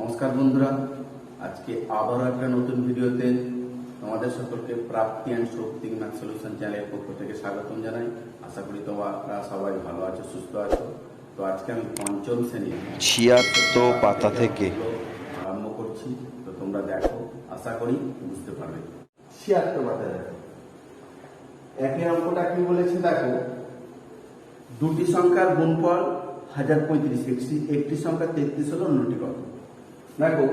নমস্কার বন্ধুরা, আজকে আবারও একটা নতুন ভিডিওতে তোমাদের সকলকে প্রাপ্তি অ্যান্ড শক্তি ম্যাথ সলিউশন চ্যানেলের পক্ষ থেকে স্বাগতম জানাই। আশা করি তোমরা সবাই ভালো আছো, সুস্থ আছো। তো আজকে আমি পঞ্চম শ্রেণীর ৭৬ পাতা থেকে আরম্ভ করছি। তো তোমরা দেখো, আশা করি বুঝতে পারবে। ৭৬ পাতা দেখো, একের অঙ্কটা কি বলেছে দেখো, দুটি সংখ্যার গুণফল 1035, একটি সংখ্যা 33 হলো, অন্যটি কত? দেখো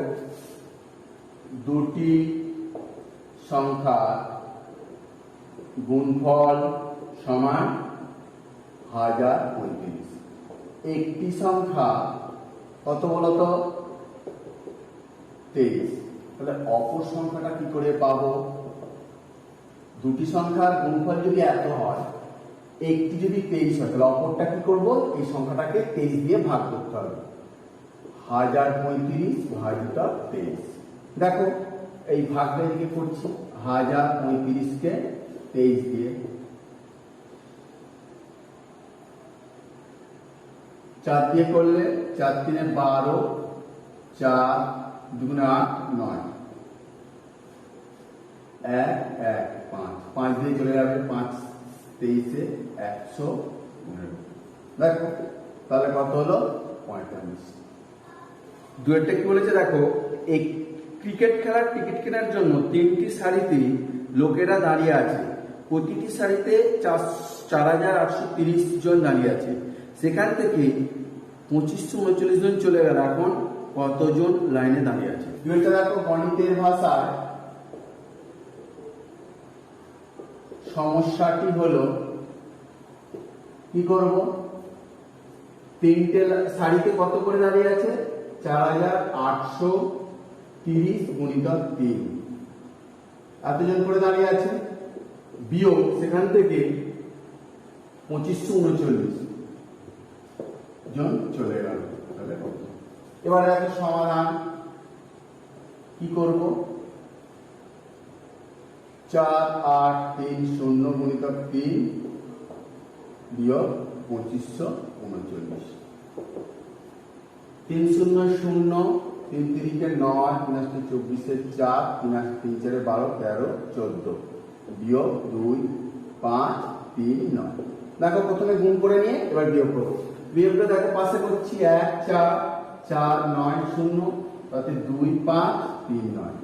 দুটি সংখ্যার গুণফল সমান 1035। একটি সংখ্যা কত বলতো? 23। তাহলে অপর সংখ্যাটা কি করে পাবো? দুটি সংখ্যার গুণফল যদি এত হয়, একটি যদি 23 হয়, তাহলে অপরটা কি করবো? এই সংখ্যাটাকে 23 দিয়ে ভাগ করতে হবে। 1035 ভাজিত 23। দেখো এই ভাগটা এদিকে করছি, 1035কে 23 দিয়ে, 4 দিয়ে করলে 4 3 12, 4 2 8 9, 1 1 5, 5 দিয়ে চলে যাবে, 5 23 100। দেখো তাহলে কত হলো? 45। দুয়েরটা কি বলেছে দেখো, এই ক্রিকেট খেলার টিকিট কেনার জন্য 3টি সারিতে লোকেরা দাঁড়িয়ে আছে। প্রতিটি সারিতে 4830 জন দাঁড়িয়ে আছে। সেখান থেকে 2539 জন চলে গেল। এখন কতজন লাইনে দাঁড়িয়ে আছে? দুইটা দেখো গণিতের ভাষায় সমস্যাটি হলো কি করব? 3টে সারিতে কত করে দাঁড়িয়ে আছে? 4830 গুণিতক 3, এতজন করে দাঁড়িয়ে আছে। বিয়োগ সেখান থেকে 2539 জন চলে গেল। তাহলে কত? এবারে একটা সমাধান কি করব? 4830 গুণিতক 3 বিয়োগ 2539। 3 0 0, 3 3 9, 3 24 4, 3 3 4 12 13 14 বিয়োগ 2 5 3 9। দেখো প্রথমে গুণ করে নিয়ে এবার বিয়োগ করব। বিয়োগটা দেখো পাশে করছি, 1 4 4 9 0, তাতে 2 5 3 9।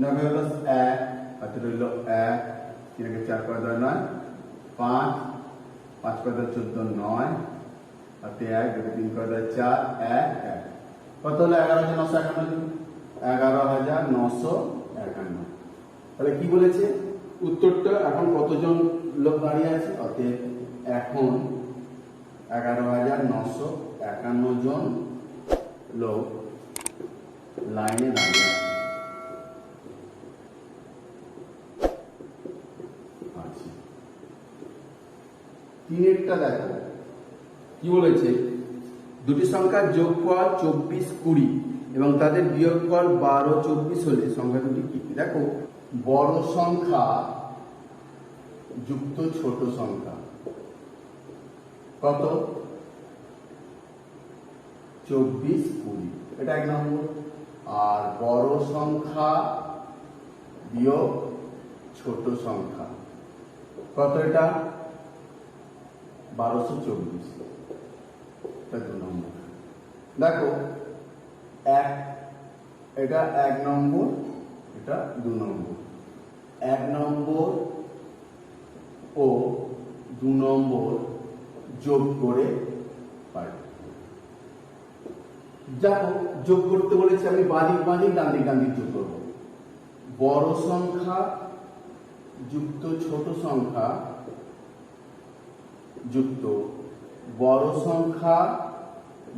নবে হলো 1, হাতে রইল 1, 3 4 5 9, 5 5 5 14 9, হাতে 1 2 3 4 1 1। কত হলো? 11951। 11951। তাহলে কি বলেছে উত্তরটা? এখন কতজন লোক দাঁড়িয়ে আছে? অতএব এখন 11951 জন লোক লাইনে দাঁড়িয়ে আছে। তিনেরটা দেখো কি বলেছে? দুটি সংখ্যার যোগফল 24 20 এবং তাদের বিয়োগফল 12 24 হলে সংখ্যা দুটি কি? দেখো, বড় সংখ্যা যুক্ত ছোট সংখ্যা কত? 24 20, এটা 1 নম্বর। আর বড় সংখ্যা বিয়োগ ছোট সংখ্যা কত? এটা 1224, এটা 2 নম্বর। দেখো এটা 1 নম্বর, এটা 2 নম্বর। 1 নম্বর ও 2 নম্বর যোগ করে পাই। দেখো যোগ করতে বলেছে, আমি বাদিক বাদিক ডান দিক যোগ করব। বড় সংখ্যা যুক্ত ছোট সংখ্যা যুক্ত বড় সংখ্যা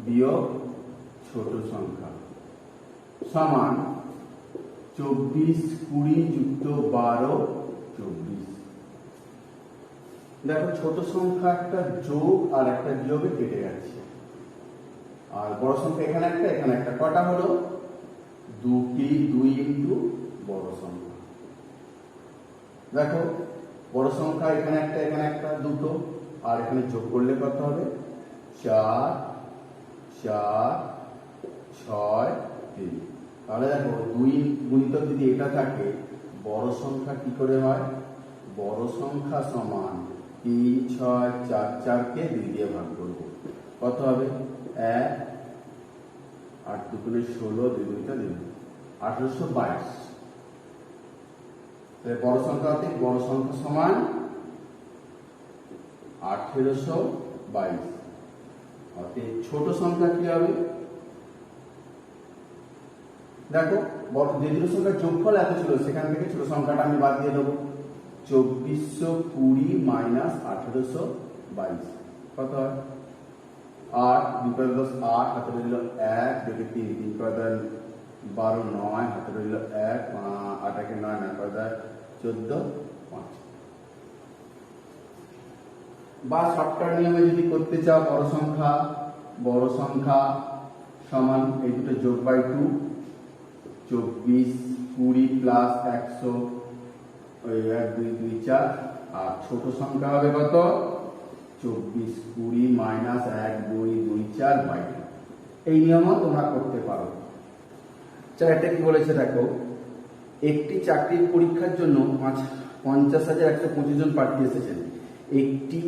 বিয়োগ ছোট সংখ্যা সমান 24 20 যুক্ত 12 24। দেখো ছোট সংখ্যা একটা যোগ আর একটা বিয়োগে কেটে যাচ্ছে, আর বড় সংখ্যা এখানে একটা এখানে একটা। কটা হলো? 2টি 2 ইন্টু বড় সংখ্যা। দেখো বড় সংখ্যা এখানে একটা এখানে একটা, দুটো, আর এখানে যোগ করলে কত হবে? 4 4 6 3। তাহলে দেখো 2 গুণিতক যদি এটা থাকে, বড় সংখ্যা কি করে হয়? বড় সংখ্যা সমান 3 6 4 4 কে 2 দিয়ে ভাগ করব। কত হবে? 1 8 দুগুণে 16 2 দুইটা 2 1822। তাহলে বড় সংখ্যা হতে বড় সংখ্যা সমান 1822। অতএব ছোট সংখ্যা কি হবে? দেখো বড় যে দুটো সংখ্যার যোগফল এত ছিল, সেখান থেকে ছোট সংখ্যাটা আমি বাদ দিয়ে দেবো। 2420 মাইনাস 1822 কত হয়? 8 2 10 8 হাতে রইল 1 2 3 3 12 9 হাতে রইল 1 8 9 9 14 5। বা শর্টকাট নিয়মে যদি করতে চাও, বড় সংখ্যা সমান এই দুটো যোগ বাই 2, 24 20 প্লাস 100 ওই 1 2 2 4। আর ছোট সংখ্যা হবে কত? 24 20 মাইনাস 1 2 2 4 বাই 2। এই নিয়মও তোমরা করতে পারো। এটা কি বলেছে দেখো, একটি চাকরির পরীক্ষার জন্য 50,125 জন প্রার্থী এসেছেন। একটি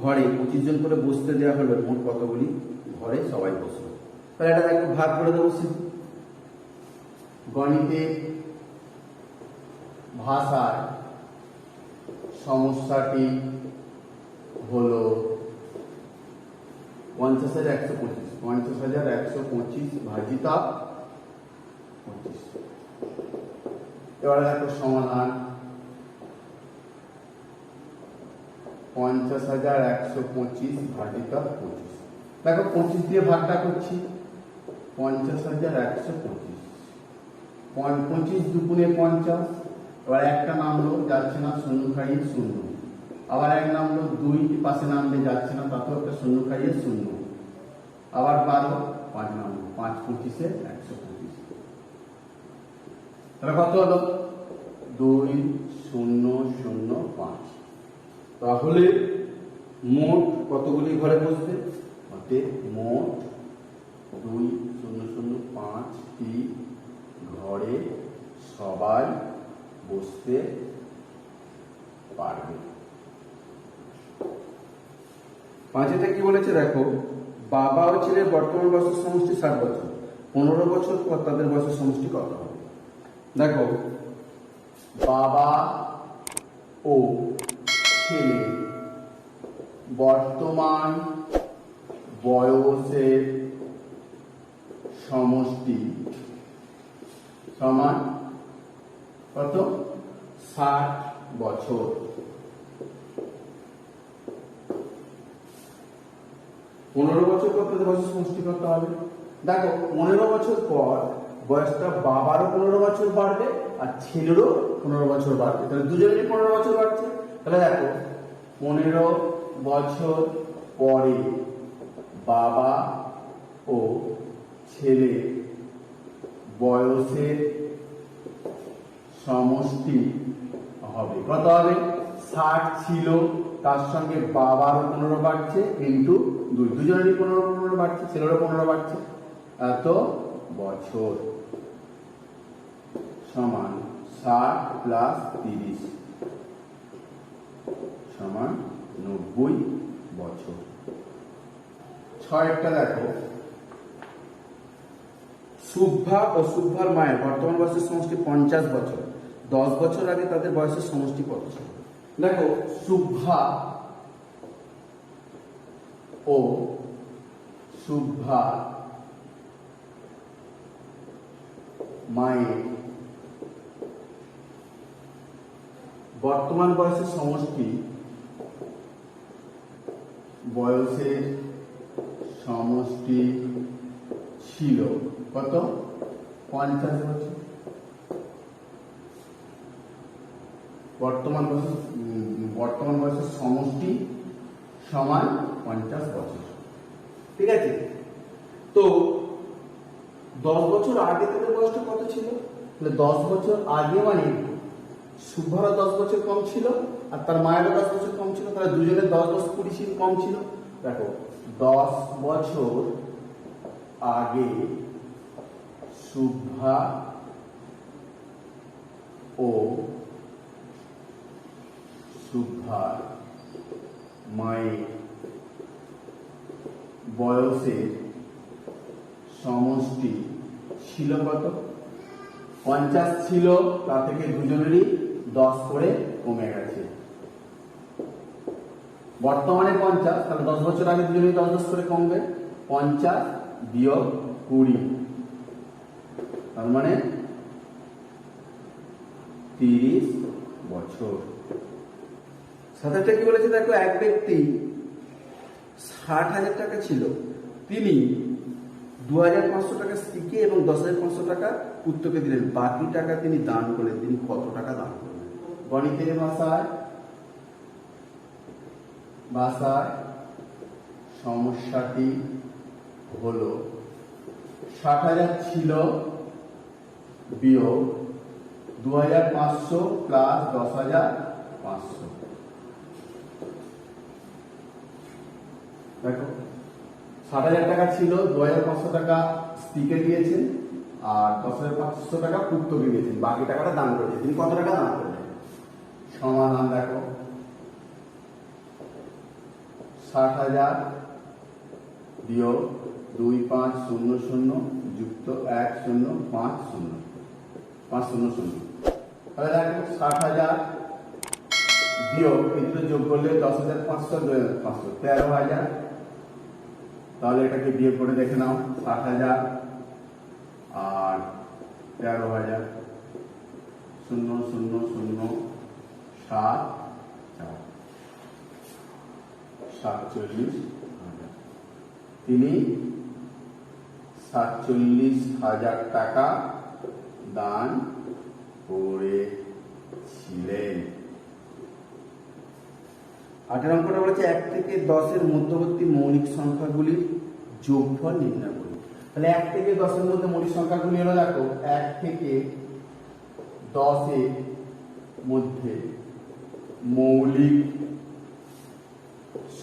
ঘরে 25 জন করে বসতে দেওয়া হলো। মোট কতগুলি ঘরে সবাই বসলো? তাহলে এটা দেখো ভাগ করে দেবো। গণিতে ভাষার সমস্যাটি হলো 50,125 ভাজিতা 25। এবারে দেখো সমাধান। 50,125 ভাজিতা 25। দেখো 25 দিয়ে ভাগটা করছি। 50,125 25 দুগুণে 50। এবার একটা নামলো, যাচ্ছে না, শূন্য খাইয়ে 0। আবার এক নামলো, 2 পাশে নামলে যাচ্ছে না, তাতেও একটা শূন্য খাইয়ে 0। আবার 12 5 নামলো, 5 25 125। তাহলে কত হলো? 2005। তাহলে মোট কতগুলি ঘরে বসবে? মোট 2005টি ঘরে সবাই বসতে পারবে। 5 কি বলেছে দেখো, বাবা ও ছেলের বর্তমান বয়সের সমষ্টি 60 বছর। 15 বছর পর তাদের বয়সের সমষ্টি কত হবে? দেখো বাবা ও ছেলে বর্তমান বয়সের সমষ্টি সমান কত? 60 বছর। 15 বছর পর তাদের বয়সের সমষ্টি কত হবে? দেখো 15 বছর পর বয়সটা বাবারও 15 বছর বাড়বে আর ছেলেরও 15 বছর বাড়বে। তাহলে দুজনেরই 15 বছর বাড়ছে। তাহলে দেখো 15 বছর পরে বাবা ও ছেলে বয়সের সমষ্টি হবে কত হবে? 60 ছিল, তার সঙ্গে বাবারও 15 বাড়ছে ইন্টু 2, দুজনেরই 15 বাড়ছে, ছেলেরও 15 বাড়ছে, এত বছর সমান 60 প্লাস 30 সমান 90 বছর। 6 দেখো, শুভ্ভা ও শুভ্ভার মায়ের বর্তমান বয়সের সমষ্টি 50 বছর। 10 বছর আগে তাদের বয়সের সমষ্টি কত ছিল? দেখো শুভ্ভা ও শুভ্ভা মায়ের বর্তমান বয়সের সমষ্টি ছিল কত? 50 বছর। বর্তমান বয়সের সমষ্টি সমান 50 বছর। ঠিক আছে, তো 10 বছর আগে তাদের বয়সটা কত ছিল? তাহলে 10 বছর আগে মানে শুভ্রারও 10 বছর কম ছিল আর তার মায়েরও 10 বছর কম ছিল। তাহলে দুজনের 10 10 20 কম ছিল। দেখো 10 বছর আগে শুভ্রা ও শুভ্রার মায়ের বয়সের সমষ্টি ছিল কত? 50 ছিল, তা থেকে দুজনেরই 10 করে কমে গেছে। বর্তমানে 50, তাহলে 10 বছর আগে দুজনেরই 10 করে কমবে। 50 বিয়োগ 20, তার মানে 30 বছর। সাথে কি বলেছে দেখো, এক ব্যক্তি 60,000 টাকা ছিল, তিনি 2,500 টাকা স্ত্রীকে এবং 10,500 টাকা পুত্রকে দিলেন, বাকি টাকা তিনি দান করলেন। তিনি কত টাকা দান করলেন? গণিতের ভাষায় সমস্যাটি হলো 60,000 ছিল বিয়োগ 2,500 প্লাস 10,500। দেখো, 60,000 টাকা ছিল, 2,500 টাকা স্ত্রীকে দিয়েছেন আর 10,500 টাকা পুত্রকে দিয়েছেন, বাকি টাকাটা দান করেছেন। তিনি কত টাকা দান করলেন? সমাধান দেখো, 60,000 বিয়োগ 2500 যুক্ত 1050 500। তাহলে দেখো, 60,000 বিয়োগ এই দুটো যোগ করলে 10,500 2,500 13,000। তাহলে এটাকে বিয়োগ করে দেখে নাও, 60,000 আর 13,000 0 0 0 7 4 47,000। তিনি 47,000 টাকা দান করেছিলেন। 8 অঙ্কটা বলেছে 1 থেকে 10 এর মধ্যবর্তী মৌলিক সংখ্যাগুলির যোগফল নির্ণয় করুন। তাহলে 1 থেকে 10 এর মধ্যে মৌলিক সংখ্যাগুলি হলো, দেখো 1 থেকে 10 এর মধ্যে মৌলিক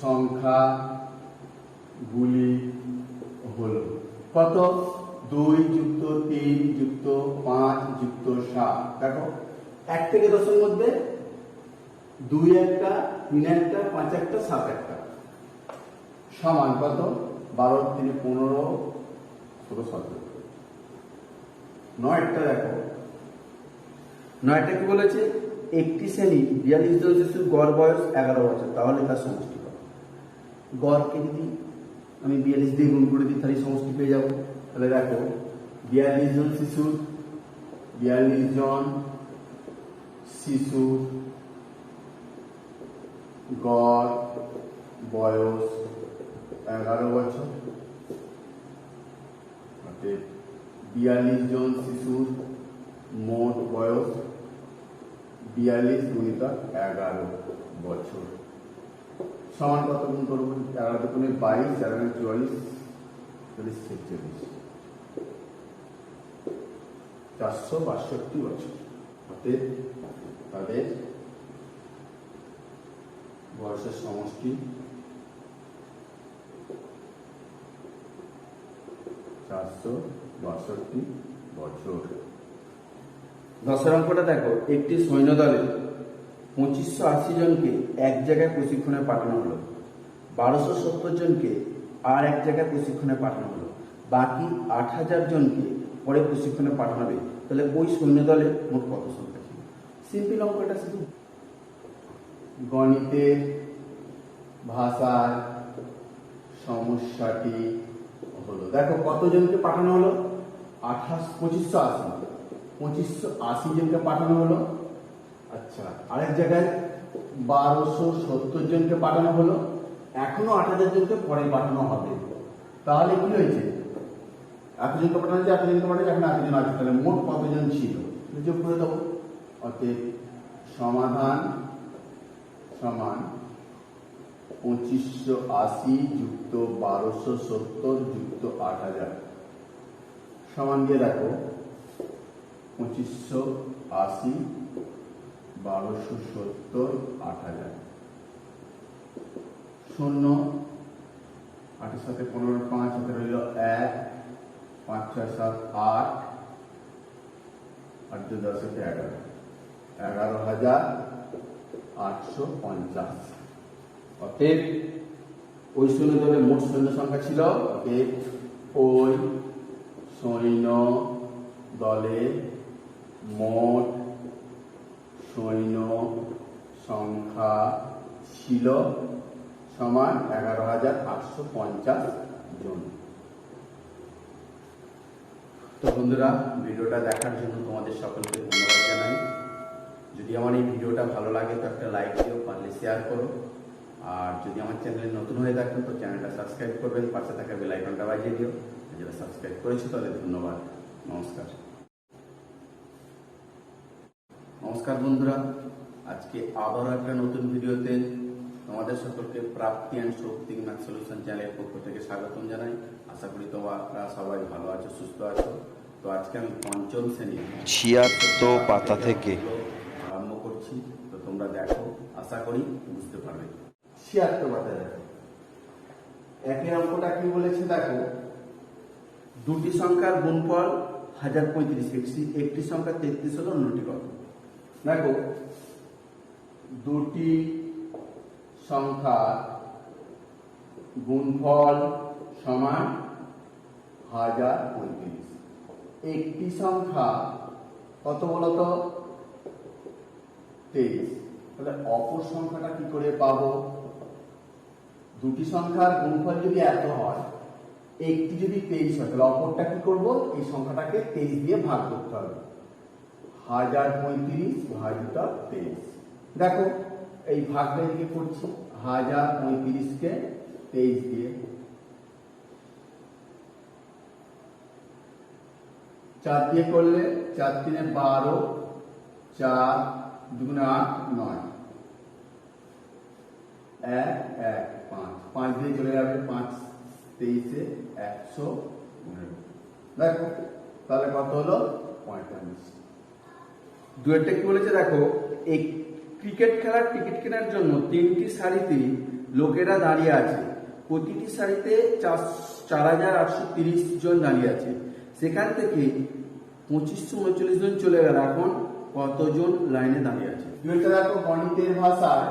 সংখ্যাগুলি হলো কত? 2 যুক্ত 3 যুক্ত 5 যুক্ত 7। দেখো, 1 থেকে 10 এর মধ্যে 2 একটা, 3 একটা, 5 একটা, 7 একটা, সমান কত? 12 3 15 17। 9টা দেখো, 9টা কি বলেছে? একটি শ্রেণী 42 জন শিশুর গড় বয়স 11 বছর, তাহলে তার সমষ্টি কত? গড়কে যদি আমি 42 দিয়ে গুণ করে দিই, তাহলে সমষ্টি পেয়ে যাবো। তাহলে দেখো, 42 জন শিশুর গড় বয়স 11 বছর, 42 জন শিশুর মোট বয়স 42 × 11 বছর, সমান কত গুণ করবো? 11 দুগুণে 22, 4 × 44, 46, 462 বছর। অতএব তাদের বয়সের সমষ্টি 462 বছর। 10 অঙ্কটা দেখো, একটি সৈন্যদলে 2580 জনকে এক জায়গায় প্রশিক্ষণে পাঠানো হলো, 1270 জনকে আর এক জায়গায় প্রশিক্ষণে পাঠানো হলো, বাকি 8000 জনকে পরে প্রশিক্ষণে পাঠানো হবে। তাহলে ওই সৈন্যদলে মোট কত সংখ্যা ছিল? সিম্পল অঙ্কটা শুধু গণিতের ভাষার সমস্যাটি হলো, দেখো কতজনকে পাঠানো হলো? 2580 জনকে পাঠানো হলো। আচ্ছা, আরেক জায়গায় 1270 জনকে পাঠানো হলো, এখনো 8000 জনকে পরে পাঠানো হবে। তাহলে কি হয়েছে? এতজনকে পাঠানো হয়েছে, এতজনকে পাঠানো, এখন এতজন আছে, তাহলে মোট কতজন ছিল যোগ করে দেবো। অতএব সমাধান সমান 2580 যুক্ত 1270 যুক্ত 8000 সমান দিয়ে দেখো, 2580 1270 8000 শূন্য, 8 এর সাথে 15 5 হাতে রইল 1, 5 6 7 8 8 2 10 11 11,850। অতএব ওই সৈন্য দলের মোট সৈন্য সংখ্যা ছিল, অতএব ওই সৈন্য দলে মোট সৈন্য সংখ্যা ছিল সমান 11,850 জন। তো বন্ধুরা, ভিডিওটা দেখার জন্য তোমাদের সকলকে ধন্যবাদ জানাই। যদি আমার এই ভিডিওটা ভালো লাগে তো একটা লাইক দিও, পারলে শেয়ার করো। আর যদি আমার চ্যানেলে নতুন হয়ে থাকেন তো চ্যানেলটা সাবস্ক্রাইব করবেন, পাশে থাকা বেল আইকনটা বাজিয়ে দিও। যারা সাবস্ক্রাইব করেছো তাদের ধন্যবাদ। নমস্কার। নমস্কার বন্ধুরা, আজকে আবারও একটা নতুন ভিডিওতে তোমাদের সকলকে প্রাপ্তি অ্যান্ড শক্তি ম্যাথ সলিউশন চ্যানেলের পক্ষ থেকে স্বাগতম জানাই। আশা করি তোমরা সবাই ভালো আছো, সুস্থ আছো। তো আজকে আমি পঞ্চম শ্রেণীর 76 পাতা থেকে আরম্ভ করছি। তো তোমরা দেখো, আশা করি বুঝতে পারবে। 76 পাতা দেখো। একের অঙ্কটা কি বলেছে দেখো, দুটি সংখ্যার গুণফল 1035, একটি সংখ্যা 33 হলো, অন্যটি কত? দেখো দুটি সংখ্যার গুণফল সমান 1035। একটি সংখ্যা কত বলতো? 23। তাহলে অপর সংখ্যাটা কি করে পাবো? দুটি সংখ্যার গুণফল যদি এত হয়, একটি যদি 23 হয়, তাহলে অপরটা কি করব? এই সংখ্যাটাকে 23 দিয়ে ভাগ করতে হবে। 1035 ভাজিত 23। দেখো এই ভাগটা এদিকে করছি, 1035কে 23 দিয়ে, 4 দিয়ে করলে 4 3 12, 4 2 8 9, 1 1 5, 5 দিয়ে চলে যাবে, 5 23 100। দেখো তাহলে কত হলো? 45। দুয়েরটা কি বলেছে দেখো, এই ক্রিকেট খেলার টিকিট কেনার জন্য 3টি সারিতে লোকেরা দাঁড়িয়ে আছে। প্রতিটি সারিতে 4,830 জন দাঁড়িয়ে আছে। সেখান থেকে 2539 জন চলে গেল। এখন কতজন লাইনে দাঁড়িয়ে আছে? দুইটা দেখো গণিতের ভাষায়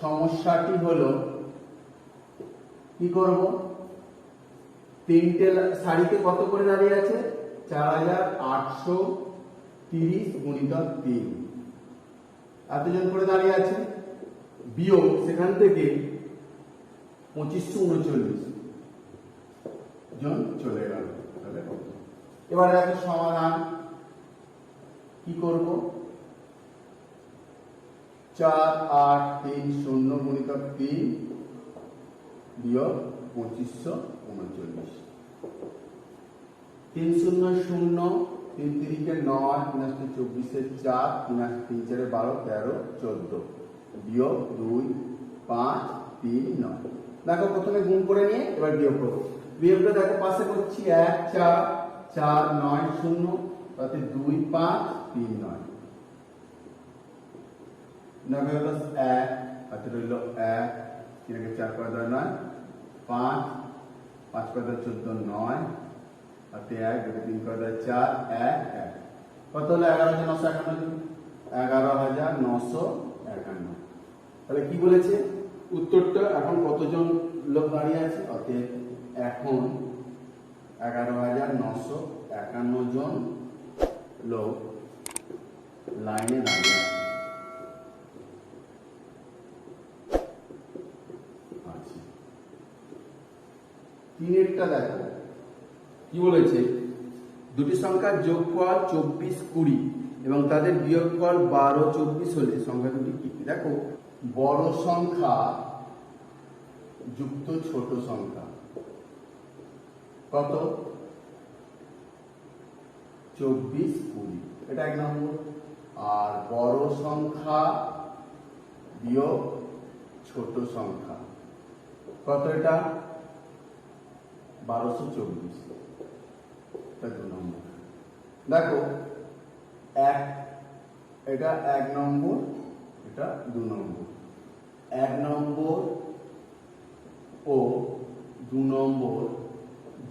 সমস্যাটি হলো কি করব? 3টে সারিতে কত করে দাঁড়িয়ে আছে? 4,830 গুণিতক 3, এতজন করে দাঁড়িয়ে আছে। বিয়োগ সেখান থেকে 2539 জন চলে গেল। তাহলে কত? এবার দেখো সমাধান কি করব? 4830 গুণিতক 3 বিয়োগ 2539। 3 0 0, 3 3 9, 3 24 4, 3 3 4 12 13 14 বিয়োগ 2 5 3 9। দেখো প্রথমে গুণ করে নিয়ে এবার বিয়োগ করব। বিয়োগটা দেখো পাশে করছি, 1 4 4 9 0, তাতে 2 5 3 9। নবে হলো 1, হাতে রইল 1, 3 4 5 9, 5 5 5 14 9, হাতে 1 2 3 4 1 1। কত হলো? 11,951। 11,951। তাহলে কি বলেছে উত্তরটা? এখন কতজন লোক দাঁড়িয়ে আছে? অতএব এখন 11,951 জন লোক লাইনে দাঁড়িয়ে আছে। আচ্ছা, 3এরটা দেখো কি বলেছে, দুটি সংখ্যার যোগফল 24 20 এবং তাদের বিয়োগফল 12 24 হলে সংখ্যা দুটি কি? দেখো বড় সংখ্যা যুক্ত ছোট সংখ্যা কত? 24 20, এটা 1 নম্বর। আর বড় সংখ্যা বিয়োগ ছোট সংখ্যা কত? এটা 1224, এটা 2 নম্বর। দেখো এটা 1 নম্বর, এটা 2 নম্বর। 1 নম্বর ও 2 নম্বর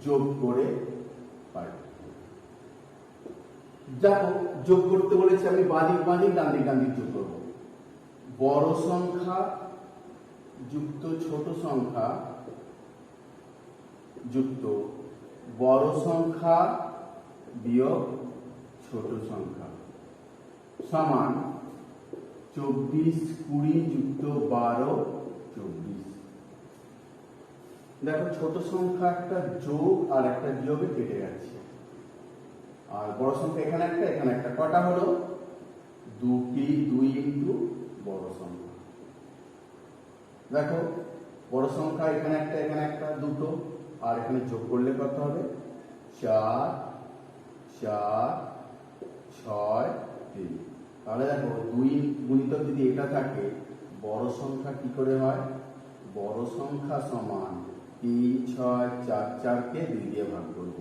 যোগ করে পাই। দেখো যোগ করতে বলেছি, আমি বাদিক ডান দিক যোগ করবো। বড় সংখ্যা যুক্ত ছোট সংখ্যা যুক্ত বড় সংখ্যা বিয়োগ ছোট সংখ্যা সমান 24 20 যুক্ত 12 24। দেখো ছোট সংখ্যা একটা যোগ আর একটা বিয়োগে কেটে যাচ্ছে, আর বড় সংখ্যা এখানে একটা কটা হলো 2 ইন্টু বড় সংখ্যা। দেখো বড় সংখ্যা এখানে একটা দুটো, আর এখানে যোগ করলে কত হবে 4 4 6 3। তাহলে দেখো 2 গুণিতক যদি এটা থাকে, বড় সংখ্যা কি করে হয়, বড় সংখ্যা সমান 3 6 4 4 কে 2 দিয়ে ভাগ করব,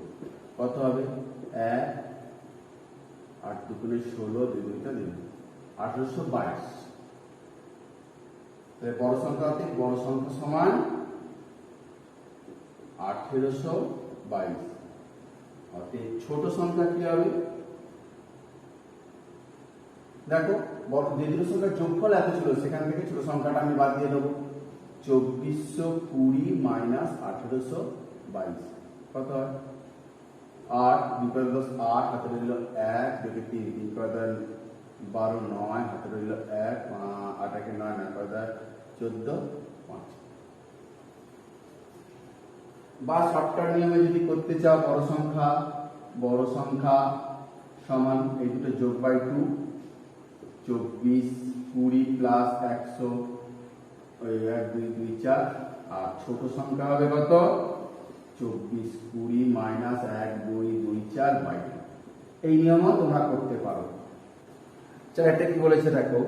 কত হবে 1 8 2 16 2 2 1822। তাহলে বড় সংখ্যা হতে বড় সংখ্যা সমান 1822। অতএব ছোট সংখ্যা কি হবে, দেখো বড় যে দুটো সংখ্যার যোগফল এত ছিল সেখান থেকে ছোট সংখ্যাটা আমি বাদ দিয়ে দেবো। 2420 মাইনাস 1822 কত হয় 8 2 10 8 হাতে রইল 1 2 3 3 12 9 হাতে রইল 1 8 9 9 14 5। বা শর্টকাট নিয়মে যদি করতে চাও, বড় সংখ্যা সমান এই দুটো যোগ বাই 2 24 20 প্লাস 100 ওই 1 2 2 4। আর ছোট সংখ্যা হবে কত 24 20 মাইনাস 1 2 2 4 বাই 2। এই নিয়মও তোমরা করতে পারো। এটা কি বলেছে দেখো,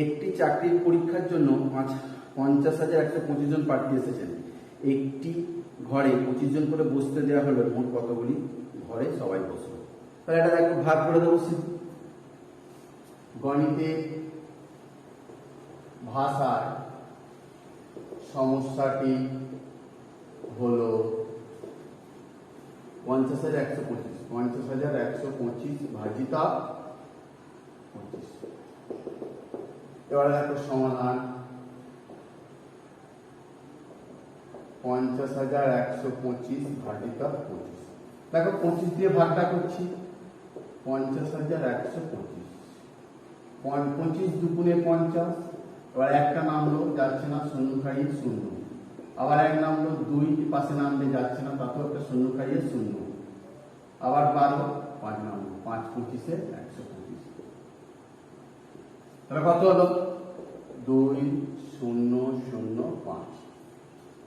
একটি চাকরির পরীক্ষার জন্য 50,125 জন প্রার্থী এসেছেন। একটি ঘরে 25 জন করে বসতে দেওয়া হলো, মোট কতগুলি ঘরে সবাই বসলো। তাহলে এটা দেখো ভাগ করে দেবো। গণিতে ভাষার সমস্যাটি হলো 50,125 ভাজিতা 25। এবারে দেখো সমাধান 50,125 ভাজিতা 25। দেখো 25 দিয়ে ভাগটা করছি, 50,125 25 দুগুণে 50। এবার একটা নামলো যাচ্ছে না, শূন্য খাইয়ে 0। আবার এক নামলো 2 পাশে নামলে যাচ্ছে না, তাতেও একটা শূন্য খাইয়ে 0। আবার 12 5 নামলো 5 25 125। তাহলে কত হলো 2005।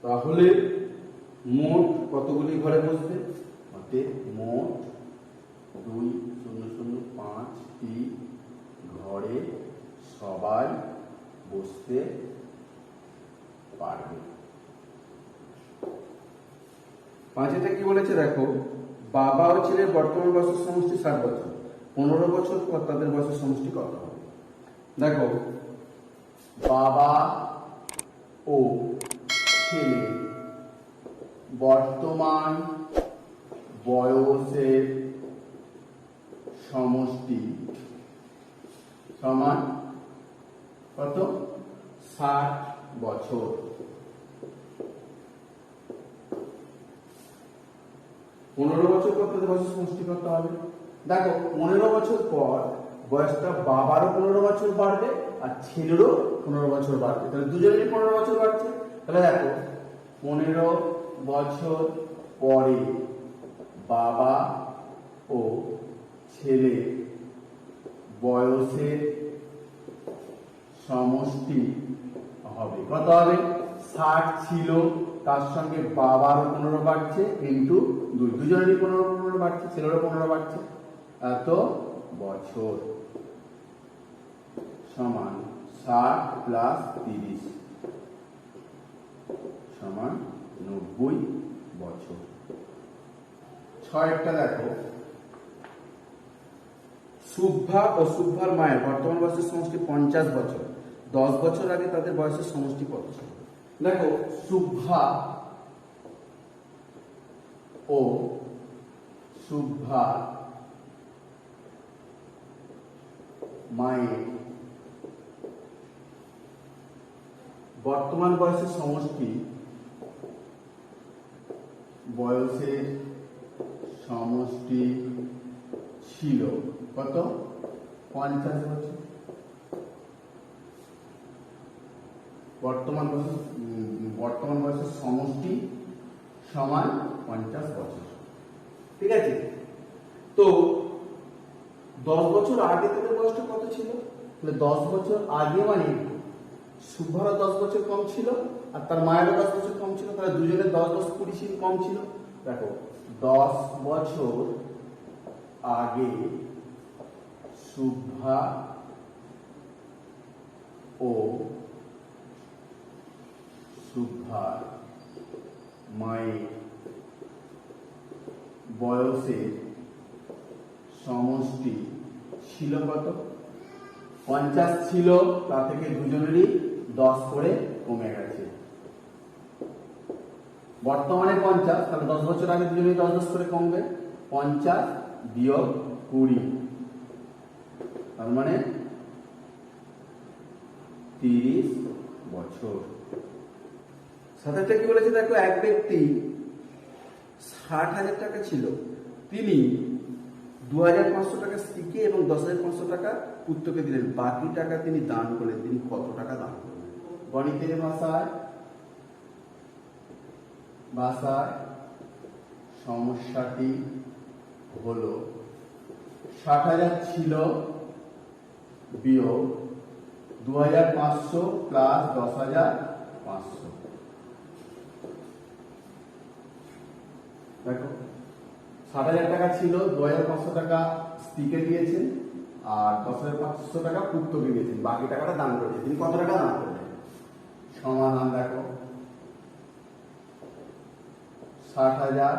তাহলে মোট কতগুলি ঘরে বসবে, অতএব মোট 2005টি ঘরে সবাই বসতে পারবে। 5 কি বলেছে দেখো, বাবা ও ছেলের বর্তমান বয়সের সমষ্টি 60 বছর। 15 বছর পর তাদের বয়সের সমষ্টি কত হবে। দেখো বাবা ও ছেলে বর্তমান বয়সের সমষ্টি সমান কত 60 বছর। 15 বছর পর তাদের বয়সের সমষ্টি কত হবে। দেখো 15 বছর পর বয়সটা বাবারও 15 বছর বাড়বে আর ছেলেরও 15 বছর বাড়বে, তাহলে দুজনেরই 15 বছর বাড়ছে। তাহলে দেখো 15 বছর পরে বাবা ও ছেলে বয়সের সমষ্টি হবে কত হবে 60 ছিল, তার সঙ্গে বাবারও 15 বাড়ছে ইন্টু 2, দুজনেরই 15 বাড়ছে, ছেলেরও 15 বাড়ছে, এত বছর সমান 60 প্লাস 30 সমান 90 বছর। 6 দেখো, শুভ্ভা ও শুভ্ভার মায়ের বর্তমান বয়সের সমষ্টি 50 বছর। 10 বছর আগে তাদের বয়সের সমষ্টি কত ছিল। দেখো শুভ্ভা ও শুভ্রা মায়ের বর্তমান বয়সের সমষ্টি ছিল কত? 50 বছর। বর্তমান বয়সের সমষ্টি সমান 50 বছর। ঠিক আছে, তো 10 বছর আগে তাদের বয়সটা কত ছিল? তাহলে 10 বছর আগে মানে শুভ্রার 10 বছর কম ছিল আর তার মায়েরও 10 বছর কম ছিল, তাহলে দুজনের 10 10 20 কম ছিল। দেখো 10 বছর আগে শুভ্রা ও শুভ্রার মায়ের বয়সের সমষ্টি ছিল কত? 50 ছিল, তা থেকে দুজনেরই 10 করে কমে গেছে। বর্তমানে 50, তাহলে 10 বছর আগে দুজনেরই 10 10 করে কমবে। 50 বিয়োগ 20, তার মানে 30 বছর। সাথে কি বলেছে দেখো, এক ব্যক্তি 60,000 টাকা ছিল, তিনি 2,500 টাকা স্ত্রীকে এবং 10,500 টাকা পুত্রকে দিলেন, বাকি টাকা তিনি দান করলেন। তিনি কত টাকা দান করলেন? গণিতের ভাষায় সমস্যাটি হলো 60,000 ছিল বিয়োগ 2,500 প্লাস 10,500। দেখো 60,000 টাকা ছিল, 2,500 টাকা স্ত্রীকে দিয়েছেন আর 10,500 টাকা পুত্রকে দিয়েছেন, বাকি টাকাটা দান করেছেন। তিনি কত টাকা দান করলেন? সমাধান দেখো, 60,000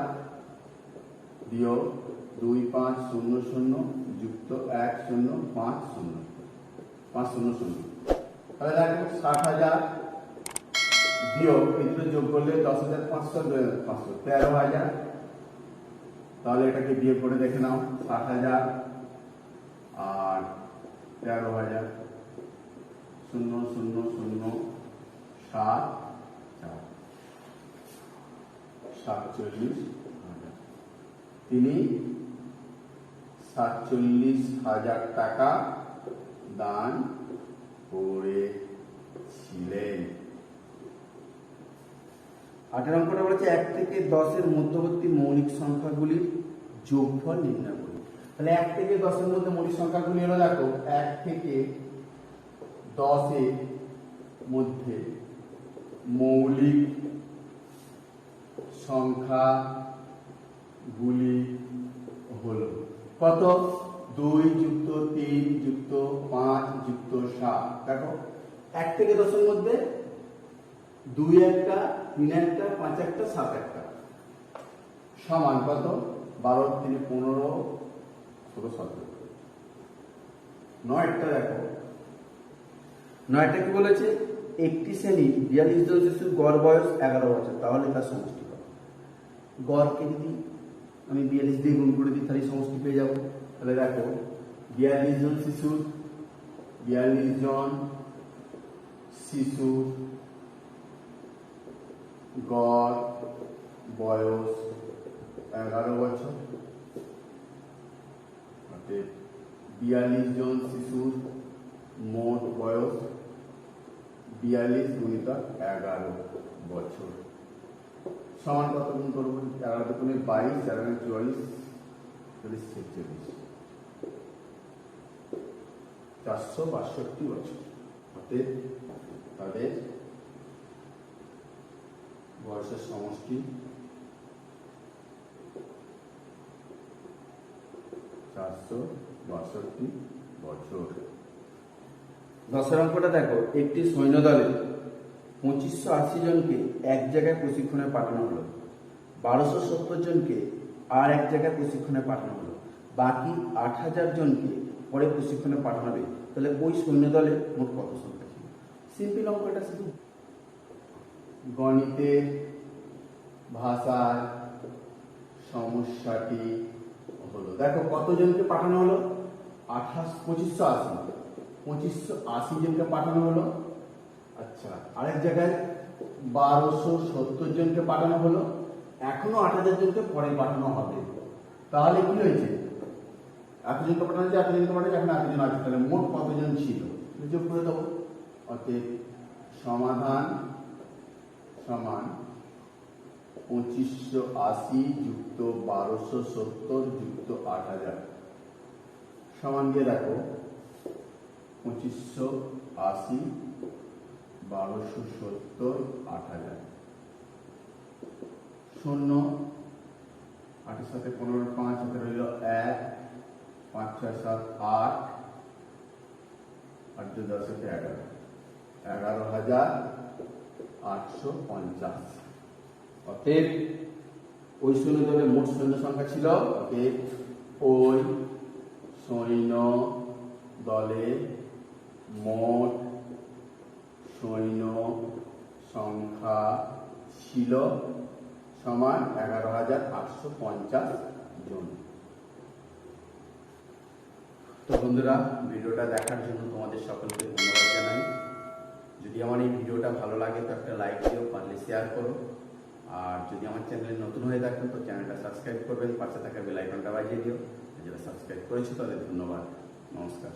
বিয়োগ 2500 যুক্ত 1050 500। তাহলে দেখো 60,000 বিয়োগ এই দুটো যোগ করলে 10,500 2,500 13,000। তাহলে এটাকে বিয়োগ করে দেখে নাও, 60,000 আর 13,000 0 0 0 7 4 47,000। তিনি 47,000 টাকা দান করেছিলেন। 8 অঙ্কটা বলেছে 1 থেকে 10 এর মধ্যবর্তী মৌলিক সংখ্যাগুলির যোগফল নির্ণয় করুন। তাহলে 1 থেকে 10 এর মধ্যে মৌলিক সংখ্যাগুলি হলো, দেখো 1 থেকে 10 এর মধ্যে মৌলিক সংখ্যাগুলি হলো কত? 2 যুক্ত 3 যুক্ত 5 যুক্ত 7। দেখো 1 থেকে 10 এর মধ্যে 2 একটা, 3 একটা, 5 একটা, 7 একটা সমান কত? 12 3 15 17। 9টা দেখো, 9টা কি বলেছে? একটি শ্রেণী 42 জন শিশুর গড় বয়স 11 বছর, তাহলে তার সমষ্টি কত? গড়কে যদি আমি 42 দিয়ে গুণ করে দিই তাহলে সমষ্টি পেয়ে যাবো। তাহলে দেখো 42 জন শিশুর গড় বয়স 11 বছর, 42 জন শিশুর মোট বয়স 42 গুণিত 11 বছর সমান কত গুণ করবো? 11 দুগুণে 22, 4 44, 46, 462 বছর। অতএব তাদের বয়সের সমষ্টি 462 বছর। 10 অঙ্কটা দেখো, একটি সৈন্যদলে 2580 জনকে এক জায়গায় প্রশিক্ষণে পাঠানো হলো, 1270 জনকে আর এক জায়গায় প্রশিক্ষণে পাঠানো হলো, বাকি 8000 জনকে পরে প্রশিক্ষণে পাঠানো হবে। তাহলে ওই সৈন্যদলে মোট কত সংখ্যা ছিল? সিম্পল অঙ্ক এটা, শুধু গণিতের ভাষায় সমস্যাটি হলো। দেখো কতজনকে পাঠানো হলো? 2580 2580 জনকে পাঠানো হলো। আচ্ছা, আরেক জায়গায় 1270 জনকে পাঠানো হলো। এখনো 8000 জনকে পরে পাঠানো হবে। তাহলে কি হয়েছে? এতজনকে পাঠানো হয়েছে, এতজনকে পাঠানো এখন এতজন আছে, তাহলে মোট কতজন ছিল যোগ করে দেবো। অতএব সমাধান সমান 2580 যুক্ত 1270 যুক্ত 8000 সমান দিয়ে রাখো 2580 1270 8000 শূন্য 8 সাথে 15 5 হাতে রইল 1 5 6 7 8 8 2 10 হাতে 11,850। অতএব ওই সৈন্য দলের মোট সৈন্য সংখ্যা ছিল, অতএব ওই সৈন্য দলে মোট সৈন্য সংখ্যা ছিল সমান 11,850 জন। তো বন্ধুরা, ভিডিওটা দেখার জন্য তোমাদের সকলকে ধন্যবাদ জানাই। যদি আমার এই ভিডিওটা ভালো লাগে তো একটা লাইক দিও, পারলে শেয়ার করো। আর যদি আমার চ্যানেলে নতুন হয়ে থাকেন তো চ্যানেলটা সাবস্ক্রাইব করবেন, পাশে থাকা বেল আইকনটা বাজিয়ে দিও। যারা সাবস্ক্রাইব করেছো তাদের ধন্যবাদ। নমস্কার।